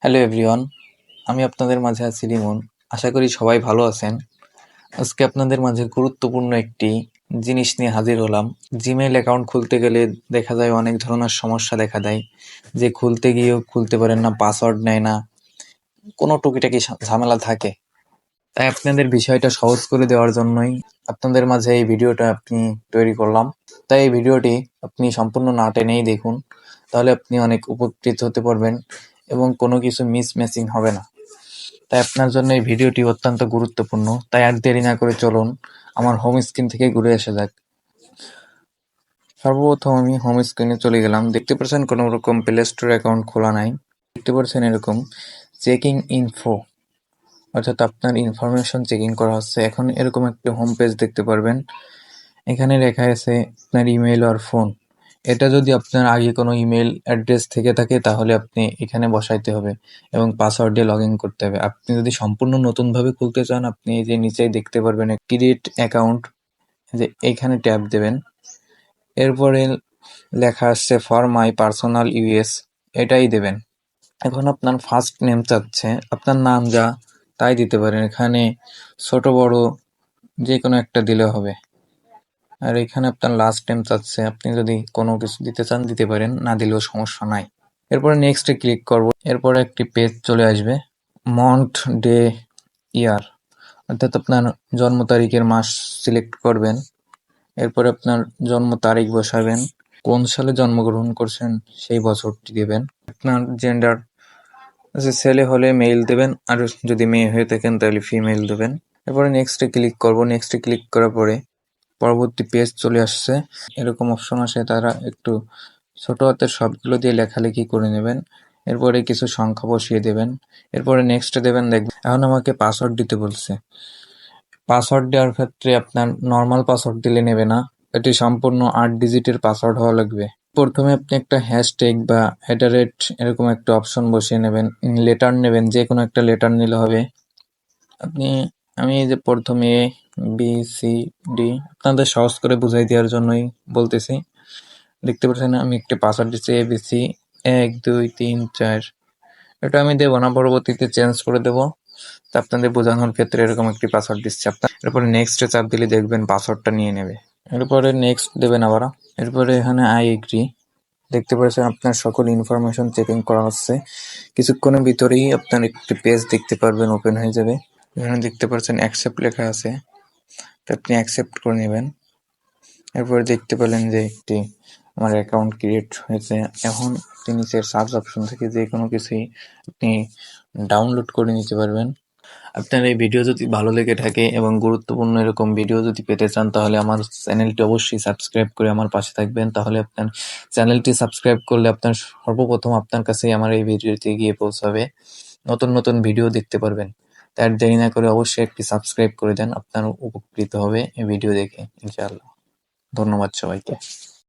Hello everyone, আমি আপনাদের মাঝে আছি রিমন। আশা করি সবাই ভালো আছেন। আজকে আপনাদের মাঝে গুরুত্বপূর্ণ একটি জিনিস নিয়ে হাজির হলাম। জিমেইল অ্যাকাউন্ট খুলতে গেলে দেখা যায় অনেক ধরনের সমস্যা দেখা দেয়, যে খুলতে গিয়েও খুলতে পারেন না, পাসওয়ার্ড নেয় না, কোনো টুকিটাকি ঝামেলা থাকে। তাই আপনাদের বিষয়টা সহজ করে দেওয়ার জন্যই আপনাদের মাঝে এই ভিডিওটা তৈরি করলাম। তাই এই ভিডিওটি আপনি সম্পূর্ণ না টেনেই দেখুন, তাহলে আপনি অনেক উপকৃত হতে পারবেন এবং কোনো কিছু মিসম্যাচিং হবে না। তাই আপনার জন্য এই ভিডিওটি অত্যন্ত গুরুত্বপূর্ণ। তাই আর দেরি না করে চলুন আমার হোম স্ক্রিন থেকে ঘুরে আসা যাক। সর্বপ্রথম আমি হোম স্ক্রিনে চলে গেলাম। দেখতে পাচ্ছেন কোনো রকম প্লে স্টোর অ্যাকাউন্ট খোলা নাই। দেখতে পাচ্ছেন এরকম চেকিং ইনফো, অর্থাৎ আপনার ইনফরমেশন চেকিং করা হচ্ছে। এখন এরকম একটা হোম পেজ দেখতে পারবেন। এখানে লেখা আছে আপনার ইমেইল আর ফোন। এটা যদি আপনার আগে কোনো ইমেল অ্যাড্রেস থেকে থাকে তাহলে আপনি এখানে বসাইতে হবে এবং পাসওয়ার্ড দিয়ে লগ ইন করতে হবে। আপনি যদি সম্পূর্ণ নতুনভাবে খুলতে চান, আপনি এই যে নিচেই দেখতে পারবেন ক্রিয়েট অ্যাকাউন্ট, যে এইখানে ট্যাপ দেবেন। এরপরে লেখা আসছে ফর মাই পার্সোনাল ইউএস, এটাই দেবেন। এখন আপনার ফার্স্ট নেম চাচ্ছে, আপনার নাম যা তাই দিতে পারেন। এখানে ছোট বড় যে কোনো একটা দিলে হবে। আর এখানে আপনার লাস্ট নেম চাচ্ছে, আপনি যদি কোনো কিছু দিতে চান দিতে পারেন, না দিলেও সমস্যা নাই। এরপরে নেক্সটে ক্লিক করব। এরপরে একটি পেজ চলে আসবে, মন্থ ডে ইয়ার, অর্থাৎ আপনার জন্ম তারিখের মাস সিলেক্ট করবেন। এরপরে আপনার জন্ম তারিখ বসাবেন, কোন সালে জন্মগ্রহণ করছেন সেই বছরটি দেবেন। আপনার জেন্ডার, ছেলে হলে মেল দেবেন, আর যদি মেয়ে হয়ে থাকেন তাহলে ফিমেল দেবেন। এরপরে নেক্সটে ক্লিক করব। নেক্সটে ক্লিক করার পরে পরবর্তী পেজ চলে আসছে। এরকম অপশন আসে, তারা একটু ছোট হাতের সবগুলো দিয়ে লেখালেখি করে নেবেন। এরপরে কিছু সংখ্যা বসিয়ে দেবেন। এরপরে নেক্সটে দেবেন। দেখবেন এখন আমাকে পাসওয়ার্ড দিতে বলছে। পাসওয়ার্ড দেওয়ার ক্ষেত্রে আপনার নর্মাল পাসওয়ার্ড দিলে নেবে না, এটি সম্পূর্ণ 8 ডিজিটের পাসওয়ার্ড হওয়া লাগবে। প্রথমে আপনি একটা হ্যাশট্যাগ বা হেডারেট এরকম একটা অপশন বসিয়ে নেবেন। লেটার নেবেন, যে কোনো একটা লেটার নিলে হবে। আমি এই যে প্রথমে ABCD, আপনাদের সহজ করে বুঝাই দেওয়ার জন্যই বলতেছি। দেখতে পাচ্ছেন আমি একটা পাসওয়ার্ড দিচ্ছি ABC 1 2 3 4। এটা আমি দেবো না, পরবর্তীতে চেঞ্জ করে দেবো। তো আপনাদের বোঝানোর ক্ষেত্রে এরকম একটি পাসওয়ার্ড দিচ্ছি। আপনার এরপরে নেক্সটে চাপ দিলে দেখবেন পাসওয়ার্ডটা নিয়ে নেবে। এরপরে নেক্সট দেবেন আবার। এরপরে এখানে আই এগ্রি। দেখতে পাচ্ছেন আপনার সকল ইনফরমেশন চেকিং করা হচ্ছে। কিছুক্ষণের ভিতরেই আপনার একটি পেজ দেখতে পারবেন, ওপেন হয়ে যাবে। এখানে দেখতে পাচ্ছেন অ্যাকসেপ্ট লেখা আছে, তো আপনি অ্যাকসেপ্ট করে নেবেন। এরপরে দেখতে পেলেন যে আমার অ্যাকাউন্ট ক্রিয়েট হয়েছে। এখন আপনি নিচের সার্চ অপশন থেকে যে কোনো কিছুই আপনি ডাউনলোড করে নিতে পারবেন। আপনার এই ভিডিও যদি ভালো লেগে থাকে এবং গুরুত্বপূর্ণ এরকম ভিডিও যদি পেতে চান, তাহলে আমার চ্যানেলটি অবশ্যই সাবস্ক্রাইব করে আমার পাশে থাকবেন। তাহলে আপনার চ্যানেলটি সাবস্ক্রাইব করলে আপনার সর্বপ্রথম আপনার কাছেই আমার এই ভিডিওটি গিয়ে পৌঁছাবে। নতুন নতুন ভিডিও দেখতে পারবেন। তাই আর দেরি না করে অবশ্যই একটি সাবস্ক্রাইব করে দেন, আপনার উপকৃত হবে এই ভিডিও দেখে ইনশাআল্লাহ। ধন্যবাদ সবাইকে।